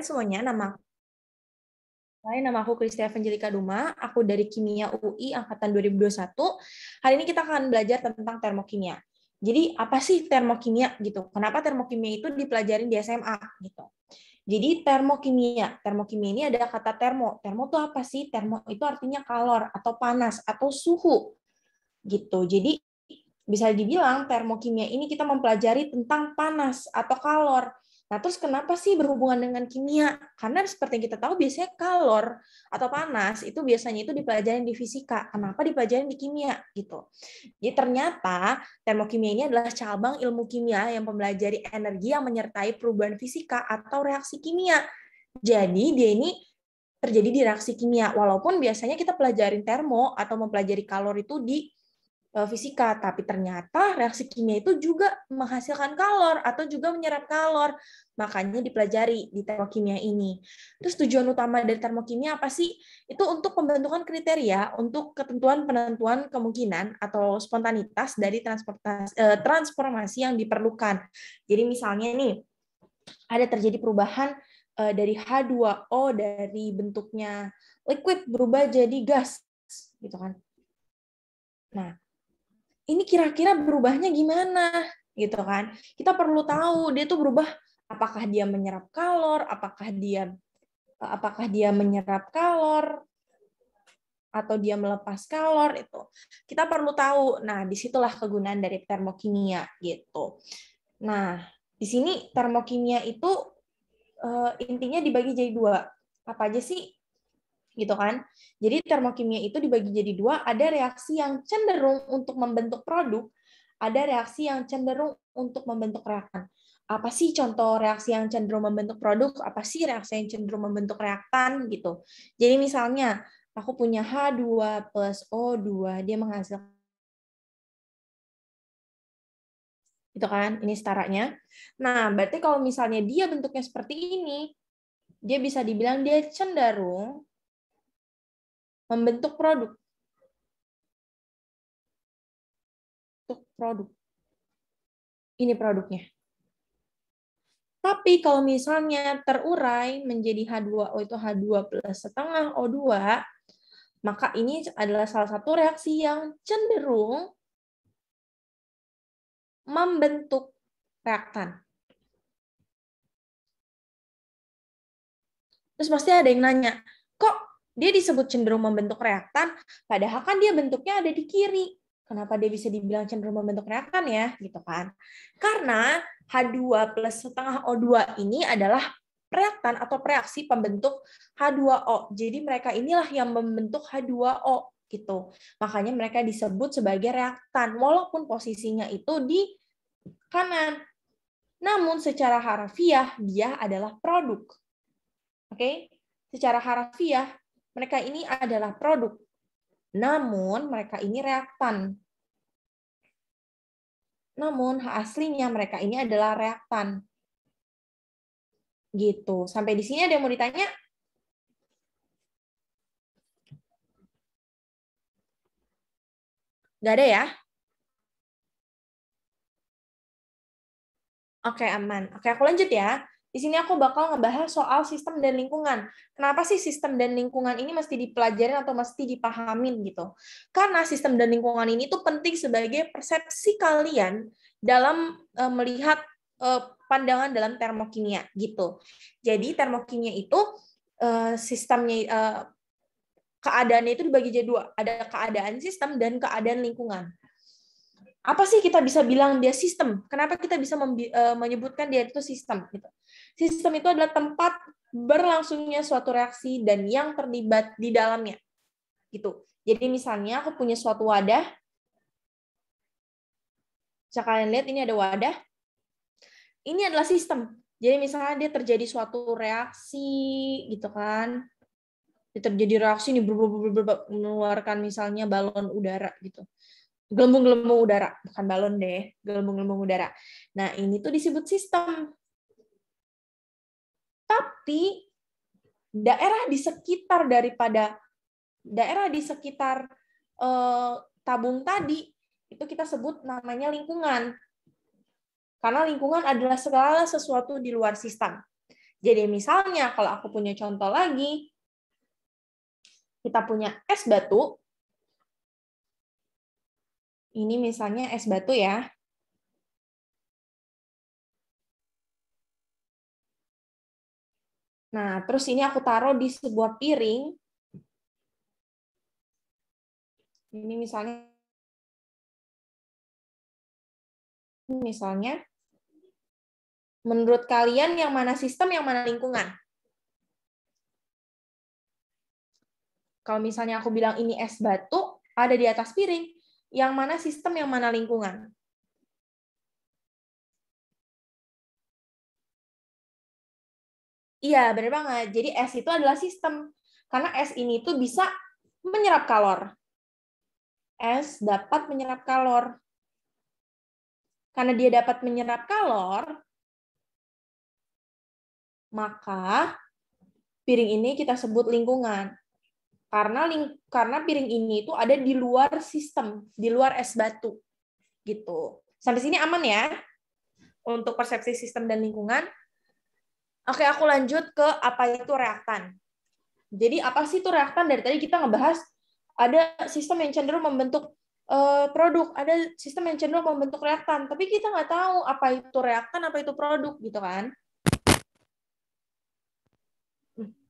Semuanya, nama aku Kristia Evangelika Duma, aku dari Kimia UI Angkatan 2021. Hari ini kita akan belajar tentang termokimia. Jadi, apa sih termokimia gitu? Kenapa termokimia itu dipelajarin di SMA gitu? Jadi, termokimia ini ada kata termo. Termo itu apa sih? Termo itu artinya kalor atau panas atau suhu gitu. Jadi, bisa dibilang termokimia ini kita mempelajari tentang panas atau kalor. Nah, terus kenapa sih berhubungan dengan kimia? Karena seperti yang kita tahu biasanya kalor atau panas itu biasanya itu dipelajari di fisika. Kenapa dipelajari di kimia gitu? Jadi ternyata termokimia ini adalah cabang ilmu kimia yang mempelajari energi yang menyertai perubahan fisika atau reaksi kimia. Jadi dia ini terjadi di reaksi kimia. Walaupun biasanya kita pelajarin termo atau mempelajari kalor itu di fisika, tapi ternyata reaksi kimia itu juga menghasilkan kalor atau juga menyerap kalor. Makanya dipelajari di termokimia ini. Terus tujuan utama dari termokimia apa sih? Itu untuk pembentukan kriteria untuk ketentuan penentuan kemungkinan atau spontanitas dari transformasi yang diperlukan. Jadi misalnya nih, ada terjadi perubahan dari H2O dari bentuknya liquid berubah jadi gas, gitu kan. Nah, ini kira-kira berubahnya gimana gitu kan? Kita perlu tahu dia tuh berubah, apakah dia menyerap kalor, apakah dia menyerap kalor atau dia melepas kalor itu. Kita perlu tahu. Nah, disitulah kegunaan dari termokimia gitu. Nah, di sini termokimia itu intinya dibagi jadi dua. Apa aja sih? Gitu kan? Jadi termokimia itu dibagi jadi dua, ada reaksi yang cenderung untuk membentuk produk, ada reaksi yang cenderung untuk membentuk reaktan. Apa sih contoh reaksi yang cenderung membentuk produk? Apa sih reaksi yang cenderung membentuk reaktan gitu? Jadi misalnya aku punya H2 plus O2, dia menghasilkan itu kan, ini setaranya. Nah, berarti kalau misalnya dia bentuknya seperti ini, dia bisa dibilang dia cenderung membentuk produk. Ini produknya. Tapi kalau misalnya terurai menjadi H2O itu H2 plus setengah O2, maka ini adalah salah satu reaksi yang cenderung membentuk reaktan. Terus pasti ada yang nanya, kok dia disebut cenderung membentuk reaktan, padahal kan dia bentuknya ada di kiri. Kenapa dia bisa dibilang cenderung membentuk reaktan ya? Gitu kan. Karena H2 plus setengah O2 ini adalah reaktan atau reaksi pembentuk H2O. Jadi mereka inilah yang membentuk H2O gitu. Makanya mereka disebut sebagai reaktan walaupun posisinya itu di kanan. Namun secara harfiah dia adalah produk. Oke? Secara harfiah mereka ini adalah produk. Namun mereka ini reaktan. Namun aslinya mereka ini adalah reaktan. Gitu. Sampai di sini ada yang mau ditanya? Nggak ada ya? Oke, aman. Oke, aku lanjut ya. Di sini aku bakal ngebahas soal sistem dan lingkungan. Kenapa sih sistem dan lingkungan ini mesti dipelajarin atau mesti dipahamin gitu? Karena sistem dan lingkungan ini tuh penting sebagai persepsi kalian dalam melihat pandangan dalam termokimia gitu. Jadi termokimia itu sistemnya keadaannya itu dibagi jadi dua. Ada keadaan sistem dan keadaan lingkungan. Apa sih kita bisa bilang dia sistem? Kenapa kita bisa menyebutkan dia itu sistem? Gitu. Sistem itu adalah tempat berlangsungnya suatu reaksi dan yang terlibat di dalamnya. Gitu. Jadi misalnya aku punya suatu wadah. Bisa kalian lihat ini ada wadah. Ini adalah sistem. Jadi misalnya dia terjadi suatu reaksi gitu kan. Dia terjadi reaksi ini mengeluarkan misalnya balon udara gitu. Gelembung-gelembung udara, bukan balon deh, gelembung-gelembung udara. Nah, ini tuh disebut sistem. Tapi daerah di sekitar tabung tadi itu kita sebut namanya lingkungan. Karena lingkungan adalah segala sesuatu di luar sistem. Jadi misalnya kalau aku punya contoh lagi, kita punya es batu. Ini misalnya es batu ya. Nah, terus ini aku taruh di sebuah piring. Ini misalnya, menurut kalian yang mana sistem, yang mana lingkungan? Kalau misalnya aku bilang ini es batu, ada di atas piring, yang mana sistem, yang mana lingkungan? Iya, benar banget. Jadi es itu adalah sistem. Karena es ini tuh bisa menyerap kalor. Es dapat menyerap kalor. Karena dia dapat menyerap kalor, maka piring ini kita sebut lingkungan. Karena piring ini itu ada di luar sistem, di luar es batu. Gitu. Sampai sini aman ya? Untuk persepsi sistem dan lingkungan. Oke, aku lanjut ke apa itu reaktan. Jadi apa sih itu reaktan? Dari tadi kita ngebahas ada sistem yang cenderung membentuk produk, ada sistem yang cenderung membentuk reaktan, tapi kita nggak tahu apa itu reaktan, apa itu produk, gitu kan?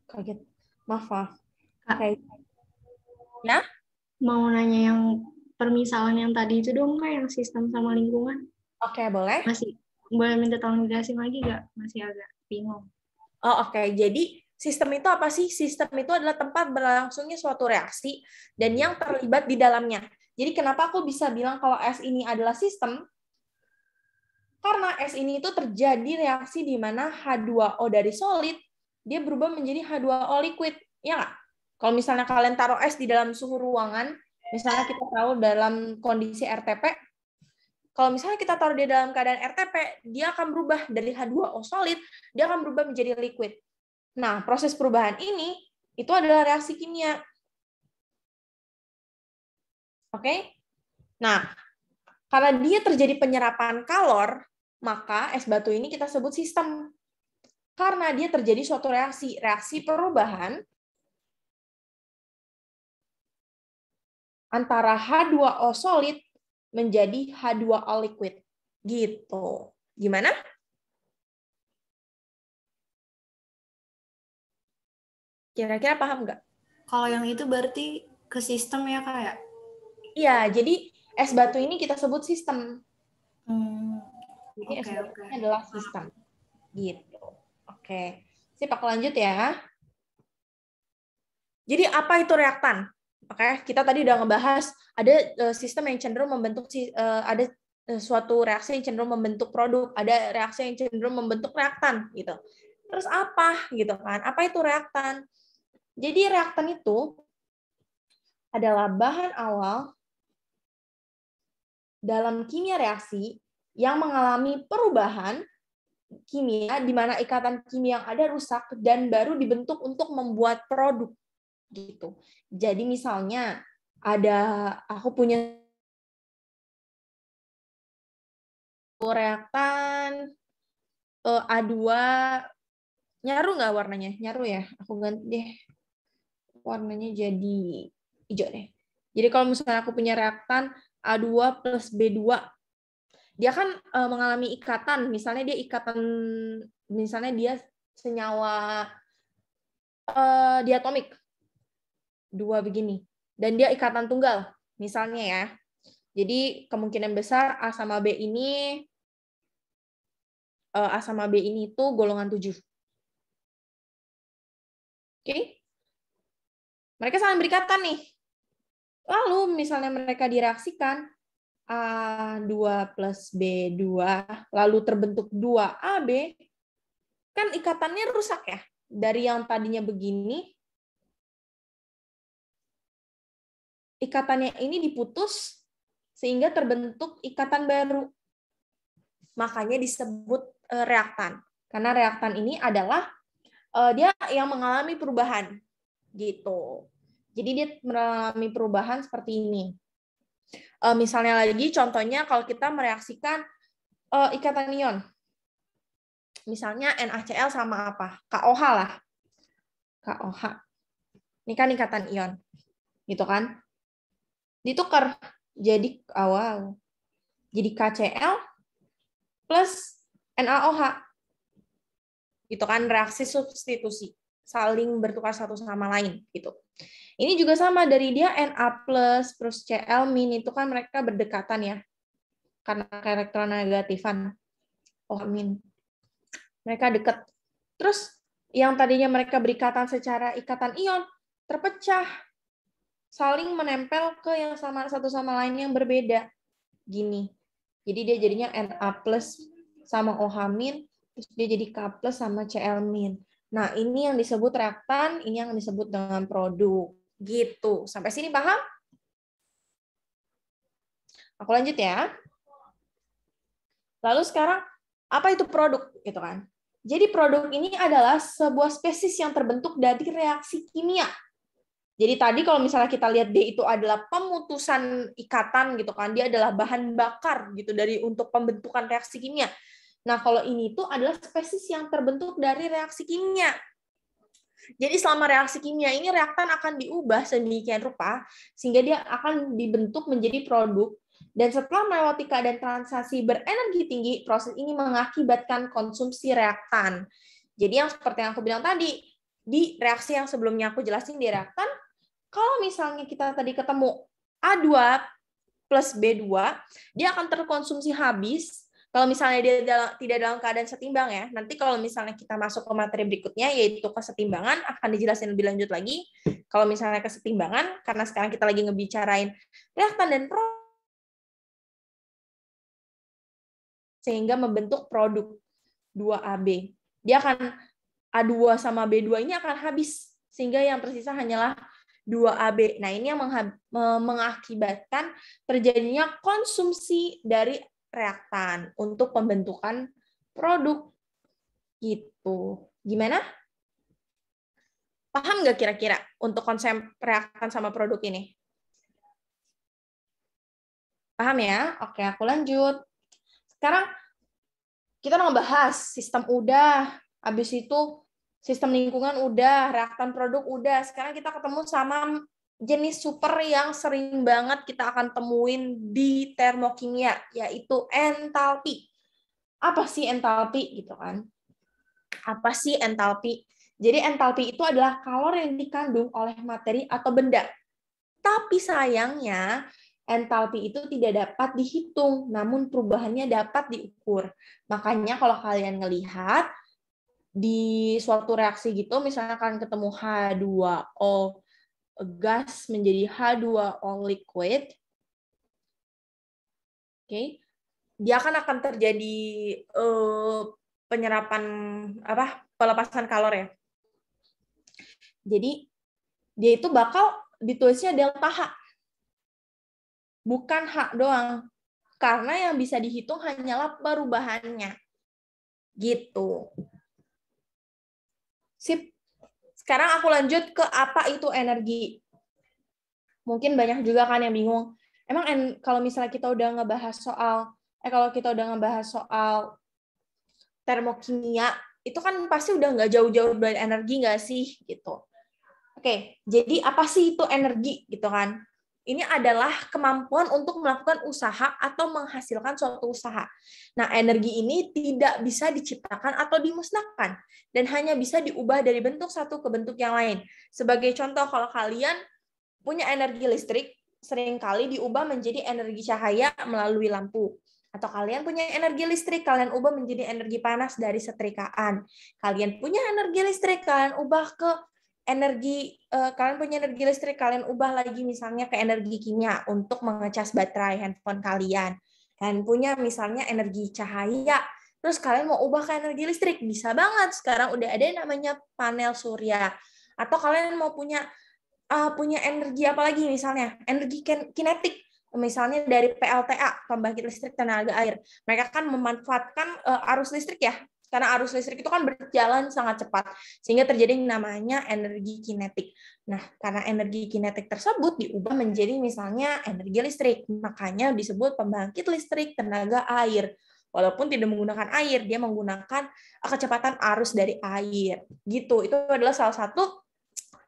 Kaget, maaf. Kak, Ya? mau nanya yang permisalan yang tadi itu dong, Kak, yang sistem sama lingkungan. Oke, boleh. Masih boleh minta tolong jelasin lagi nggak? Masih agak bingung. Oh, oke. Jadi sistem itu apa sih? Sistem itu adalah tempat berlangsungnya suatu reaksi dan yang terlibat di dalamnya. Jadi kenapa aku bisa bilang kalau es ini adalah sistem? Karena es ini itu terjadi reaksi di mana H2O dari solid dia berubah menjadi H2O liquid. Ya nggak? Kalau misalnya kalian taruh es di dalam suhu ruangan, misalnya kita taruh dalam kondisi RTP, kalau misalnya kita taruh di dalam keadaan RTP, dia akan berubah dari H2O solid, dia akan berubah menjadi liquid. Nah, proses perubahan ini itu adalah reaksi kimia. Oke? Nah, karena dia terjadi penyerapan kalor, maka es batu ini kita sebut sistem. Karena dia terjadi suatu reaksi perubahan antara H2O solid menjadi H2O liquid. Gitu. Gimana? Kira-kira paham nggak? Kalau yang itu berarti ke sistem ya, Kak, ya? Iya, jadi es batu ini kita sebut sistem. Jadi es batu ini adalah sistem. Gitu. Oke. Sip, aku lanjut ya. Jadi apa itu reaktan? Oke, kita tadi udah ngebahas ada sistem yang cenderung membentuk ada suatu reaksi yang cenderung membentuk produk, ada reaksi yang cenderung membentuk reaktan gitu. Terus apa gitu kan? Apa itu reaktan? Jadi reaktan itu adalah bahan awal dalam kimia reaksi yang mengalami perubahan kimia di mana ikatan kimia yang ada rusak dan baru dibentuk untuk membuat produk gitu. Jadi misalnya aku punya reaktan A2, nyaru nggak warnanya? Nyaru ya? Aku ganti deh. Warnanya jadi hijau deh. Jadi kalau misalnya aku punya reaktan A2 plus B2, dia kan mengalami ikatan, misalnya dia senyawa diatomik, 2 begini. Dan dia ikatan tunggal, misalnya ya. Jadi kemungkinan besar A sama B ini itu golongan 7. Oke? Mereka saling berikatan nih. Lalu misalnya mereka direaksikan A2 plus B2, lalu terbentuk 2AB, kan ikatannya rusak ya. Dari yang tadinya begini, ikatannya ini diputus sehingga terbentuk ikatan baru. Makanya disebut reaktan. Karena reaktan ini adalah dia yang mengalami perubahan gitu. Jadi dia mengalami perubahan seperti ini. Misalnya lagi contohnya kalau kita mereaksikan ikatan ion. Misalnya NaCl sama apa? KOH lah. KOH. Ini kan ikatan ion. Gitu kan? Ditukar jadi jadi KCl plus NaOH. Gitu kan, reaksi substitusi. Saling bertukar satu sama lain gitu. Ini juga sama, dari dia Na+, terus Cl- itu kan mereka berdekatan ya. Karena elektronegatifan. OH-. Mereka dekat. Terus yang tadinya mereka berikatan secara ikatan ion, terpecah. Saling menempel ke yang sama satu sama lain yang berbeda. Gini. Jadi dia jadinya Na+ sama OH-, terus dia jadi K+ sama Cl-. Nah, ini yang disebut reaktan, ini yang disebut dengan produk. Gitu. Sampai sini paham? Aku lanjut ya. Lalu sekarang, apa itu produk? Gitu kan. Jadi produk ini adalah sebuah spesies yang terbentuk dari reaksi kimia. Jadi tadi kalau misalnya kita lihat D itu adalah pemutusan ikatan gitu kan, dia adalah bahan bakar gitu dari untuk pembentukan reaksi kimia. Nah, kalau ini itu adalah spesies yang terbentuk dari reaksi kimia. Jadi selama reaksi kimia ini reaktan akan diubah sedemikian rupa sehingga dia akan dibentuk menjadi produk. Dan setelah melewati keadaan transaksi berenergi tinggi, proses ini mengakibatkan konsumsi reaktan. Jadi yang seperti yang aku bilang tadi, di reaksi yang sebelumnya aku jelasin di reaktan, kalau misalnya kita tadi ketemu A2 plus B2, dia akan terkonsumsi habis. Kalau misalnya dia tidak dalam keadaan setimbang ya, nanti kalau misalnya kita masuk ke materi berikutnya, yaitu kesetimbangan, akan dijelasin lebih lanjut lagi. Kalau misalnya kesetimbangan, karena sekarang kita lagi ngebicarain reaktan dan produk, sehingga membentuk produk 2AB. Dia akan A2 sama B2 ini akan habis, sehingga yang tersisa hanyalah 2AB. Nah, ini yang mengakibatkan terjadinya konsumsi dari reaktan untuk pembentukan produk. Gitu. Gimana? Paham nggak kira-kira untuk konsep reaktan sama produk ini? Paham ya? Oke, aku lanjut. Sekarang kita ngebahas sistem udah, habis itu sistem lingkungan udah, reaktan produk udah. Sekarang kita ketemu sama jenis super yang sering banget kita akan temuin di termokimia, yaitu entalpi. Apa sih entalpi gitu kan? Apa sih entalpi? Jadi entalpi itu adalah kalor yang dikandung oleh materi atau benda. Tapi sayangnya entalpi itu tidak dapat dihitung, namun perubahannya dapat diukur. Makanya kalau kalian ngelihat di suatu reaksi gitu, misalnya kalian ketemu H2O gas menjadi H2O liquid, oke, dia akan terjadi penyerapan pelepasan kalor ya. Jadi dia itu bakal ditulisnya delta H, bukan H doang, karena yang bisa dihitung hanyalah perubahannya. Gitu. Sip. Sekarang aku lanjut ke apa itu energi. Mungkin banyak juga kan yang bingung. Emang kalau misalnya kita udah ngebahas soal termokimia, itu kan pasti udah nggak jauh-jauh dari energi nggak sih gitu. Oke, jadi apa sih itu energi gitu kan? Ini adalah kemampuan untuk melakukan usaha atau menghasilkan suatu usaha. Nah, energi ini tidak bisa diciptakan atau dimusnahkan dan hanya bisa diubah dari bentuk satu ke bentuk yang lain. Sebagai contoh, kalau kalian punya energi listrik, seringkali diubah menjadi energi cahaya melalui lampu. Atau kalian punya energi listrik, kalian ubah menjadi energi panas dari setrikaan. Kalian punya energi listrik, kalian ubah ke kalian punya energi listrik, kalian ubah lagi misalnya ke energi kimia untuk mengecas baterai handphone kalian. Kalian punya misalnya energi cahaya, terus kalian mau ubah ke energi listrik, bisa banget. Sekarang udah ada yang namanya panel surya. Atau kalian mau punya energi apa lagi misalnya energi kinetik, misalnya dari PLTA, pembangkit listrik tenaga air. Mereka kan memanfaatkan arus listrik ya, karena arus listrik itu kan berjalan sangat cepat sehingga terjadi namanya energi kinetik. Nah, karena energi kinetik tersebut diubah menjadi misalnya energi listrik, makanya disebut pembangkit listrik tenaga air. walaupun tidak menggunakan air, dia menggunakan kecepatan arus dari air. Gitu. Itu adalah salah satu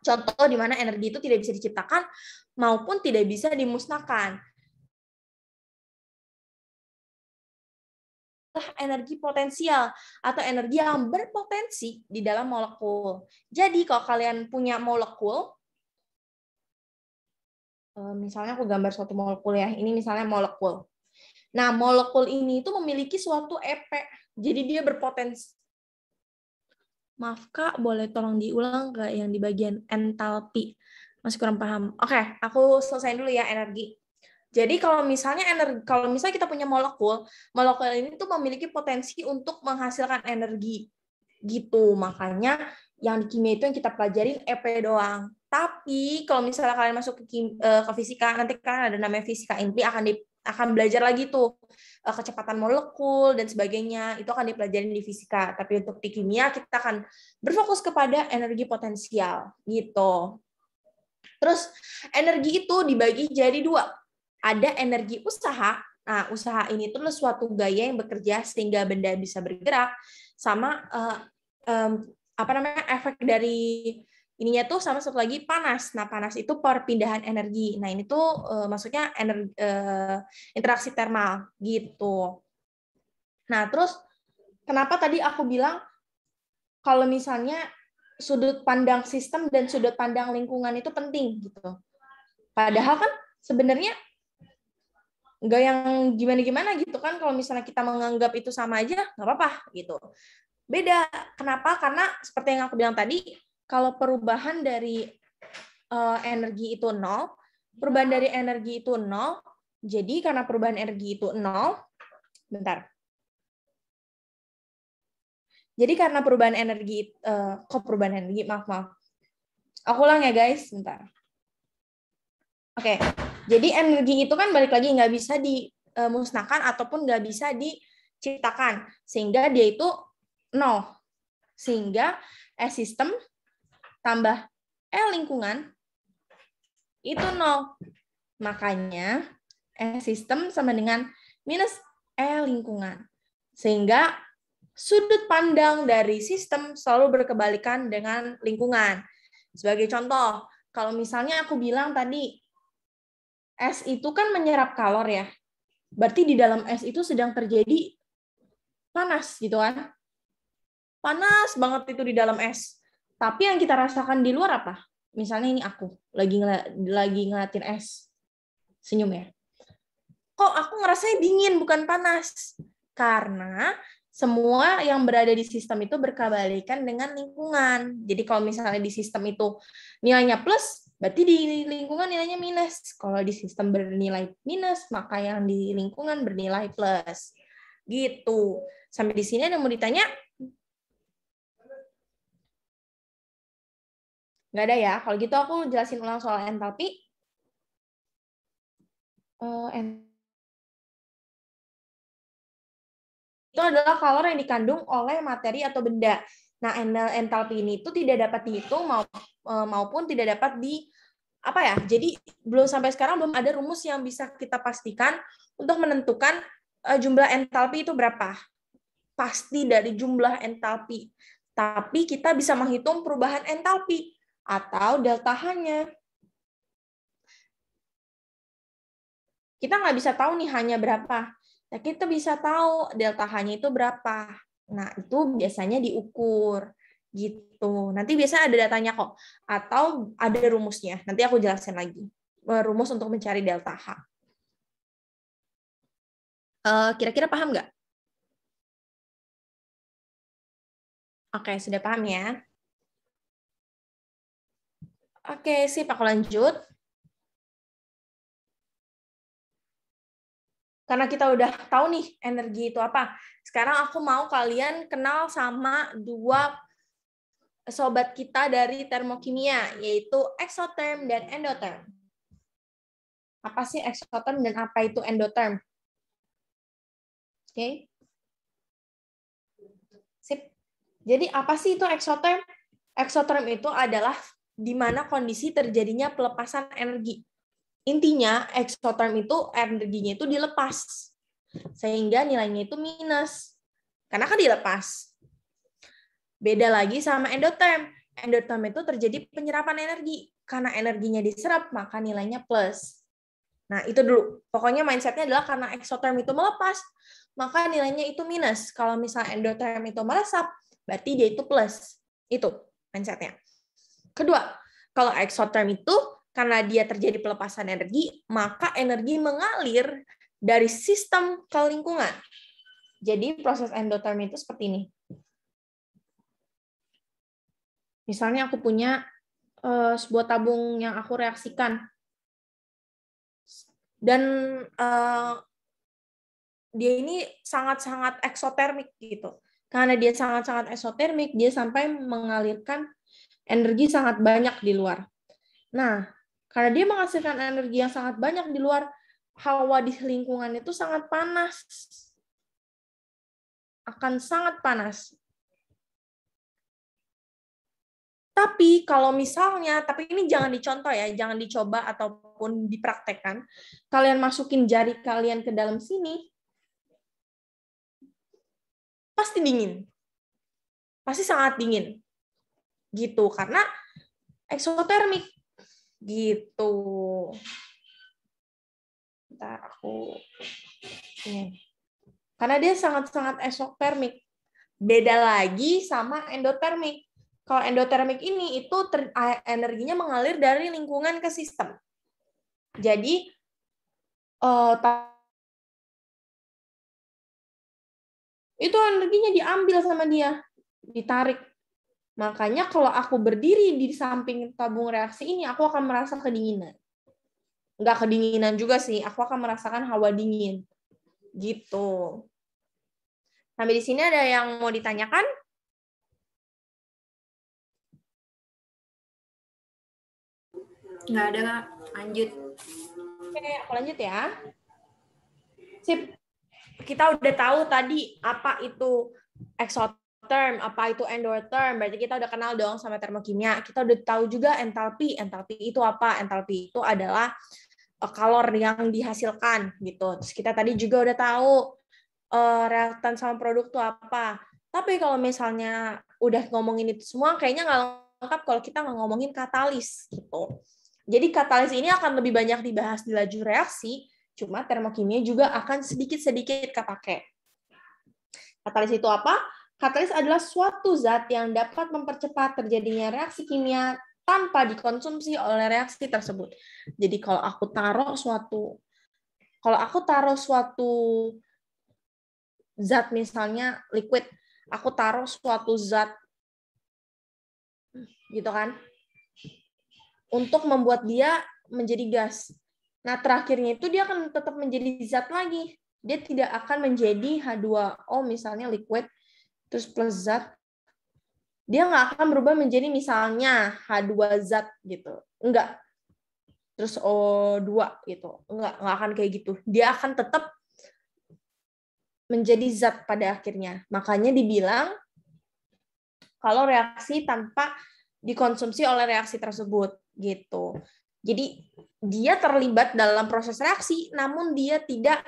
contoh di mana energi itu tidak bisa diciptakan maupun tidak bisa dimusnahkan. Energi potensial atau energi yang berpotensi di dalam molekul. Jadi kalau kalian punya molekul, misalnya aku gambar suatu molekul ya, ini misalnya molekul. Nah, molekul ini itu memiliki suatu EP, jadi dia berpotensi. Maaf Kak, boleh tolong diulang nggak yang di bagian entalpi? Masih kurang paham. Oke, aku selesaiin dulu ya energi. Jadi kalau misalnya kita punya molekul ini tuh memiliki potensi untuk menghasilkan energi. Gitu. Makanya yang di kimia itu yang kita pelajarin EP doang. Tapi kalau misalnya kalian masuk ke fisika, nanti kan ada namanya fisika inti akan belajar lagi tuh kecepatan molekul dan sebagainya, itu akan dipelajari di fisika. Tapi untuk di kimia kita akan berfokus kepada energi potensial gitu. Terus energi itu dibagi jadi dua. Ada energi usaha. Nah, usaha ini tuh suatu gaya yang bekerja sehingga benda bisa bergerak, sama efek dari ininya tuh sama satu lagi panas. Nah, panas itu perpindahan energi. Nah, ini tuh maksudnya interaksi termal gitu. Nah, terus kenapa tadi aku bilang kalau misalnya sudut pandang sistem dan sudut pandang lingkungan itu penting gitu. Padahal kan sebenarnya nggak yang gimana-gimana gitu kan, kalau misalnya kita menganggap itu sama aja, nggak apa-apa gitu. Beda. Kenapa? Karena seperti yang aku bilang tadi, kalau perubahan dari energi itu nol, perubahan dari energi itu nol, jadi karena perubahan energi itu nol, bentar. Jadi karena perubahan energi, perubahan energi, maaf. Aku ulang ya guys, bentar. Oke, jadi energi itu kan balik lagi nggak bisa dimusnahkan ataupun nggak bisa diciptakan, sehingga dia itu nol. Sehingga S sistem tambah L lingkungan itu nol. Makanya S sistem sama dengan minus L lingkungan. Sehingga sudut pandang dari sistem selalu berkebalikan dengan lingkungan. Sebagai contoh, kalau misalnya aku bilang tadi, es itu kan menyerap kalor ya. Berarti di dalam es itu sedang terjadi panas gitu kan. Panas banget itu di dalam es. Tapi yang kita rasakan di luar apa? Misalnya ini aku lagi ngeliatin es. Senyum ya. Kok aku ngerasanya dingin bukan panas? Karena semua yang berada di sistem itu berkebalikan dengan lingkungan. Jadi kalau misalnya di sistem itu nilainya plus, berarti di lingkungan nilainya minus. Kalau di sistem bernilai minus, maka yang di lingkungan bernilai plus. Gitu. Sampai di sini ada yang mau ditanya? Nggak ada ya? Kalau gitu aku jelasin ulang soal entalpi. Itu adalah kalor yang dikandung oleh materi atau benda. Nah, entalpi ini itu tidak dapat dihitung maupun tidak dapat jadi belum sampai sekarang belum ada rumus yang bisa kita pastikan untuk menentukan jumlah entalpi itu berapa. Pasti dari jumlah entalpi. Tapi kita bisa menghitung perubahan entalpi atau delta H-nya. Kita nggak bisa tahu nih hanya berapa. Nah, kita bisa tahu delta H-nya itu berapa. Nah, itu biasanya diukur. Gitu. Nanti biasanya ada datanya kok. Atau ada rumusnya. Nanti aku jelasin lagi. Rumus untuk mencari delta H. Kira-kira paham nggak? Oke, sudah paham ya? Oke, sip. Aku lanjut. Karena kita udah tahu nih energi itu apa. Sekarang aku mau kalian kenal sama dua sobat kita dari termokimia, yaitu eksoterm dan endoterm. Apa sih eksoterm dan apa itu endoterm? Oke. Sip. Jadi apa sih itu eksoterm? Eksoterm itu adalah di mana kondisi terjadinya pelepasan energi. Intinya eksoterm itu energinya itu dilepas. Sehingga nilainya itu minus. Karena kan dilepas. Beda lagi sama endotherm. Endotherm itu terjadi penyerapan energi. Karena energinya diserap, maka nilainya plus. Nah, itu dulu. Pokoknya mindset-nya adalah karena exotherm itu melepas, maka nilainya itu minus. Kalau misalnya endotherm itu meresap, berarti dia itu plus. Itu mindset-nya. Kedua, kalau exotherm itu karena dia terjadi pelepasan energi, maka energi mengalir dari sistem ke lingkungan. Jadi proses endotherm itu seperti ini. Misalnya aku punya sebuah tabung yang aku reaksikan. Dan dia ini sangat-sangat eksotermik gitu. Karena dia sangat-sangat eksotermik, dia sampai mengalirkan energi sangat banyak di luar. Nah, karena dia menghasilkan energi yang sangat banyak di luar, hawa di lingkungan itu sangat panas. Akan sangat panas. Tapi kalau misalnya, tapi ini jangan dicontoh ya, jangan dicoba ataupun dipraktekkan. Kalian masukin jari kalian ke dalam sini, pasti dingin. Pasti sangat dingin. Gitu, karena eksotermik. Gitu. Bentar, aku... Ini. Karena dia sangat-sangat eksotermik. Beda lagi sama endotermik. Kalau endotermik ini itu energinya mengalir dari lingkungan ke sistem. Jadi itu energinya diambil sama dia, ditarik. Makanya kalau aku berdiri di samping tabung reaksi ini, aku akan merasa kedinginan. Nggak kedinginan juga sih, aku akan merasakan hawa dingin. Gitu. Sampai di sini ada yang mau ditanyakan? Nggak ada, Kak. Lanjut. Oke, aku lanjut ya. Sip. Kita udah tahu tadi apa itu exotherm, apa itu endotherm. Berarti kita udah kenal dong sama termokimia. Kita udah tahu juga entalpi. Entalpi itu apa? Entalpi itu adalah kalor yang dihasilkan gitu. Terus kita tadi juga udah tahu reaktan sama produk itu apa. Tapi kalau misalnya udah ngomongin itu semua, kayaknya nggak lengkap kalau kita nggak ngomongin katalis gitu. Jadi katalis ini akan lebih banyak dibahas di laju reaksi, cuma termokimia juga akan sedikit-sedikit kepake. Katalis itu apa? Katalis adalah suatu zat yang dapat mempercepat terjadinya reaksi kimia tanpa dikonsumsi oleh reaksi tersebut. Jadi kalau aku taruh suatu zat misalnya liquid, aku taruh suatu zat gitu kan, untuk membuat dia menjadi gas. Nah, terakhirnya itu dia akan tetap menjadi zat lagi. Dia tidak akan menjadi H2O misalnya liquid, terus plus zat. Dia nggak akan berubah menjadi misalnya H2 zat gitu. Enggak. Terus O2 gitu. Enggak akan kayak gitu. Dia akan tetap menjadi zat pada akhirnya. Makanya dibilang kalau reaksi tanpa dikonsumsi oleh reaksi tersebut gitu. Jadi dia terlibat dalam proses reaksi, namun dia tidak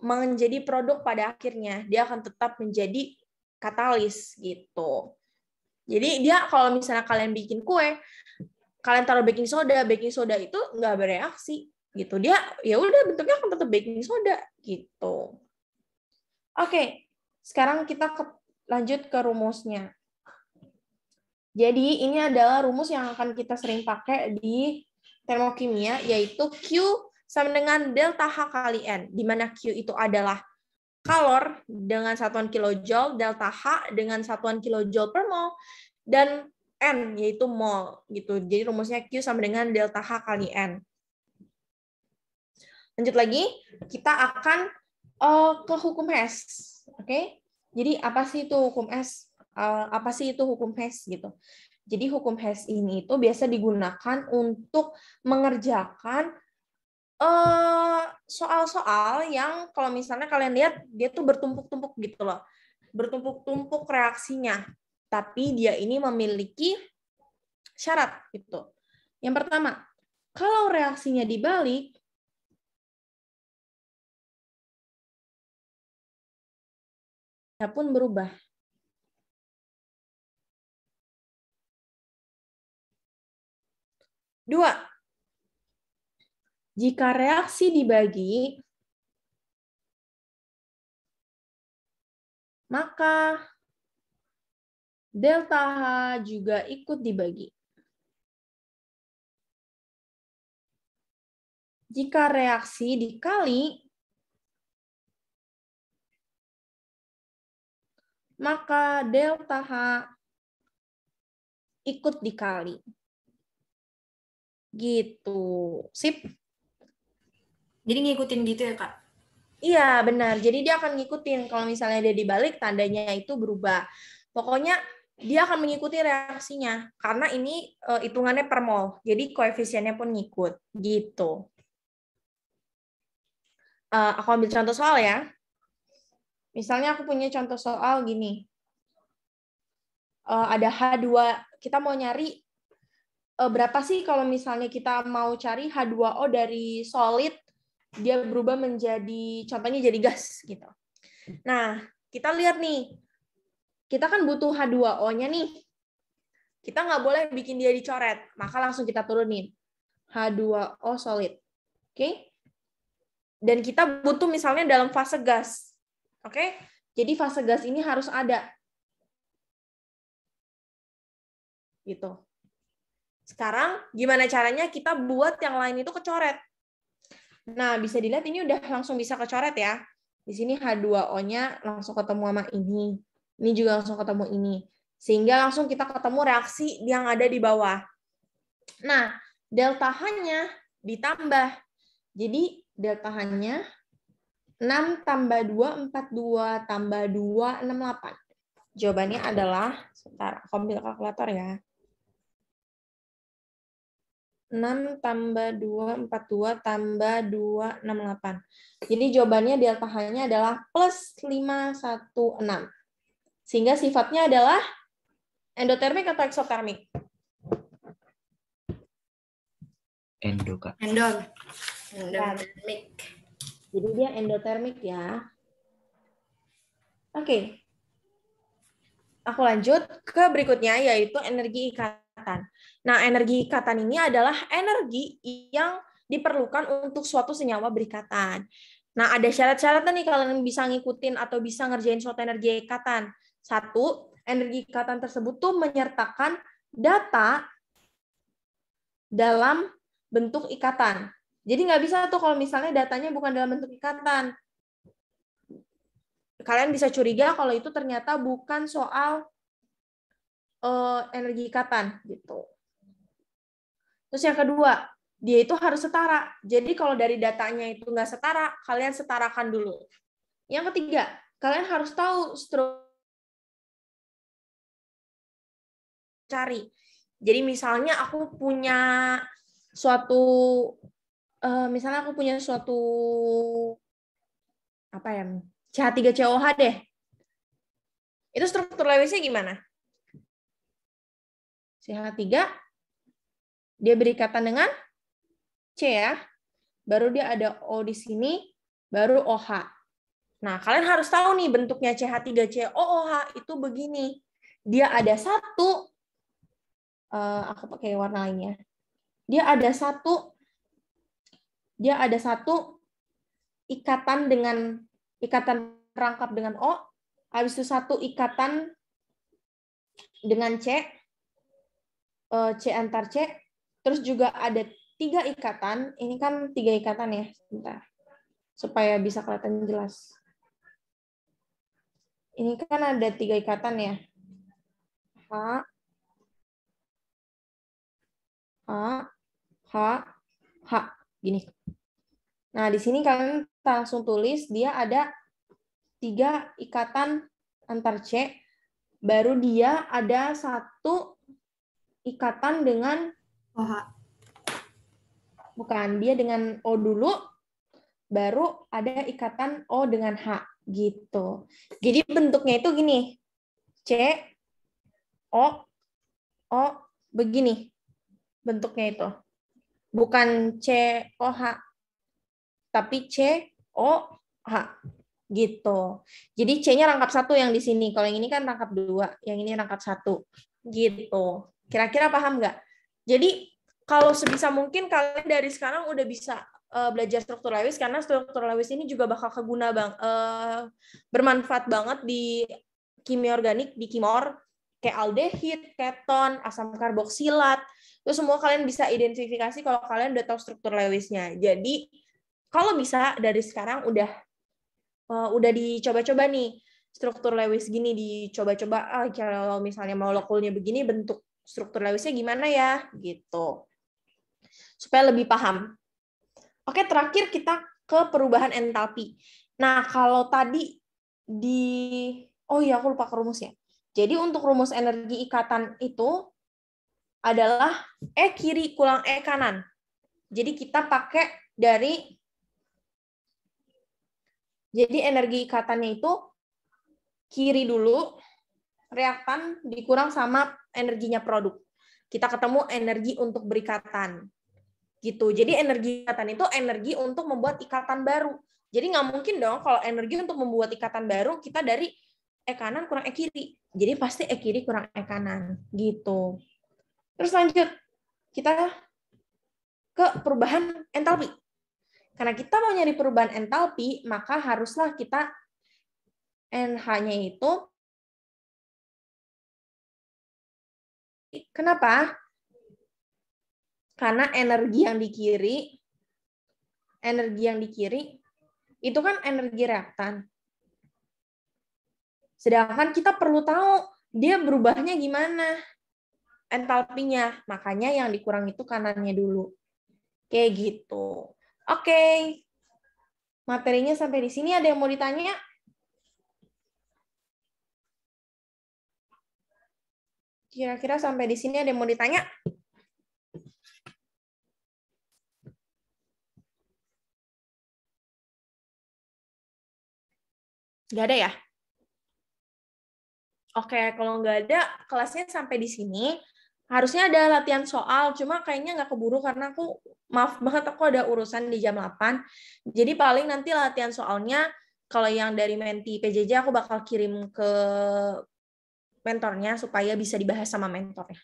menjadi produk pada akhirnya. Dia akan tetap menjadi katalis gitu. Jadi dia kalau misalnya kalian bikin kue, kalian taruh baking soda itu nggak bereaksi gitu. Dia ya udah bentuknya akan tetap baking soda gitu. Oke, sekarang kita lanjut ke rumusnya. Jadi ini adalah rumus yang akan kita sering pakai di termokimia, yaitu Q sama dengan delta H kali N, di mana Q itu adalah kalor dengan satuan kilojoule, delta H dengan satuan kilojoule per mol, dan N yaitu mol gitu. Jadi rumusnya Q sama dengan delta H kali N. Lanjut lagi, kita akan ke hukum Hess. Oke? Jadi apa sih itu hukum Hess? Apa sih itu hukum Hess gitu? Jadi hukum Hess ini itu biasa digunakan untuk mengerjakan soal-soal yang kalau misalnya kalian lihat dia tuh bertumpuk-tumpuk gitu loh. Bertumpuk-tumpuk reaksinya. Tapi dia ini memiliki syarat gitu. Yang pertama, kalau reaksinya dibalik, pun berubah. Dua, jika reaksi dibagi, maka delta H juga ikut dibagi. Jika reaksi dikali, maka delta H ikut dikali. Gitu. Sip. Jadi ngikutin gitu ya, Kak? Iya, benar. Jadi dia akan ngikutin. Kalau misalnya dia dibalik, tandanya itu berubah. Pokoknya dia akan mengikuti reaksinya. Karena ini hitungannya per mol. Jadi koefisiennya pun ngikut. Gitu. Aku ambil contoh soal ya. Misalnya aku punya contoh soal gini. Ada H2. Kita mau nyari berapa sih kalau misalnya kita mau cari H2O dari solid, dia berubah menjadi, contohnya jadi gas gitu. Nah, kita lihat nih, kita kan butuh H2O-nya nih. Kita nggak boleh bikin dia dicoret, maka langsung kita turunin. H2O solid. Oke? Dan kita butuh misalnya dalam fase gas. Oke? Jadi fase gas ini harus ada. Gitu. Sekarang, gimana caranya kita buat yang lain itu kecoret? Nah, bisa dilihat ini udah langsung bisa kecoret ya. Di sini H2O-nya langsung ketemu sama ini. Ini juga langsung ketemu ini. Sehingga langsung kita ketemu reaksi yang ada di bawah. Nah, delta H-nya ditambah. Jadi, delta H-nya 6 tambah 2, 42 tambah 2, 68. Jawabannya adalah, sebentar, aku ambil kalkulator ya. 6 tambah 2, 42 tambah 2, 68. Jadi jawabannya delta H-nya adalah plus 516. Sehingga sifatnya adalah endotermik atau eksotermik? Endo, Kak. Endotermik. Jadi dia endotermik ya. Oke. Aku lanjut ke berikutnya, yaitu energi ikatan. Nah, energi ikatan ini adalah energi yang diperlukan untuk suatu senyawa berikatan. Nah, ada syarat-syaratnya nih kalian bisa ngikutin atau bisa ngerjain suatu energi ikatan. Satu, energi ikatan tersebut tuh menyertakan data dalam bentuk ikatan. Jadi nggak bisa tuh kalau misalnya datanya bukan dalam bentuk ikatan. Kalian bisa curiga kalau itu ternyata bukan soal energi ikatan gitu. Terus yang kedua, dia itu harus setara. Jadi kalau dari datanya itu nggak setara, kalian setarakan dulu. Yang ketiga, kalian harus tahu struktur cari. Jadi misalnya aku punya suatu apa ya? CH3COH deh. Itu struktur Lewisnya gimana? CH3 dia berikatan dengan C ya. Baru dia ada O di sini, baru OH. Nah, kalian harus tahu nih bentuknya CH3COOH itu begini. Dia ada satu, aku pakai warna lainnya. Dia ada satu ikatan rangkap dengan O, habis itu satu ikatan dengan C, C antar C, terus juga ada 3 ikatan. Ini kan 3 ikatan ya, sebentar. Supaya bisa kelihatan jelas. Ini kan ada 3 ikatan ya. H, gini. Nah, di sini kalian langsung tulis dia ada 3 ikatan antar C, baru dia ada 1 ikatan dengan OH. Bukan, dia dengan O dulu, baru ada ikatan O dengan H, gitu. Jadi bentuknya itu gini, C, O, begini bentuknya itu. Bukan COH, tapi COH. Gitu. Jadi C-nya rangkap 1 yang di sini. Kalau yang ini kan rangkap 2, yang ini rangkap 1. Gitu. Kira-kira paham nggak? Jadi kalau sebisa mungkin kalian dari sekarang udah bisa belajar struktur Lewis, karena struktur Lewis ini juga bakal bermanfaat banget di kimia organik, di kimor, kayak aldehid, keton, asam karboksilat. Itu semua kalian bisa identifikasi kalau kalian udah tahu struktur Lewisnya. Jadi kalau bisa dari sekarang udah dicoba-coba nih struktur Lewis gini, dicoba-coba kalau misalnya molekulnya begini bentuk struktur Lewisnya gimana ya gitu, supaya lebih paham. Oke, terakhir kita ke perubahan entalpi. Nah, kalau tadi aku lupa ke rumusnya. Jadi untuk rumus energi ikatan itu adalah E kiri kurang E kanan. Jadi kita pakai jadi energi ikatannya itu kiri dulu, reaktan dikurang sama energinya produk. Kita ketemu energi untuk berikatan. Gitu. Jadi energi ikatan itu energi untuk membuat ikatan baru. Jadi nggak mungkin dong kalau energi untuk membuat ikatan baru kita dari E kanan kurang E kiri. Jadi pasti E kiri kurang E kanan. Gitu. Terus lanjut. Kita ke perubahan entalpi. Karena kita mau nyari perubahan entalpi, maka haruslah kita NH-nya itu. Kenapa? Karena energi yang di kiri itu kan energi reaktan. Sedangkan kita perlu tahu dia berubahnya gimana entalpinya. Makanya yang dikurang itu kanannya dulu. Kayak gitu. Oke. Materinya sampai di sini, ada yang mau ditanya? Kira-kira sampai di sini ada yang mau ditanya? Nggak ada ya? Oke, kalau nggak ada, kelasnya sampai di sini. Harusnya ada latihan soal, cuma kayaknya nggak keburu karena maaf banget, aku ada urusan di jam 8. Jadi paling nanti latihan soalnya, kalau yang dari Menti PJJ aku bakal kirim ke mentornya supaya bisa dibahas sama mentornya.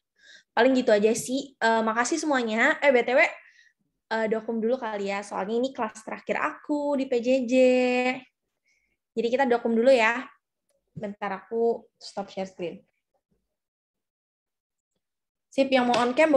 Paling gitu aja sih. Makasih semuanya. BTW, dokum dulu kali ya, soalnya ini kelas terakhir aku di PJJ. Jadi kita dokum dulu ya. Bentar aku stop share screen. Sip, yang mau on cam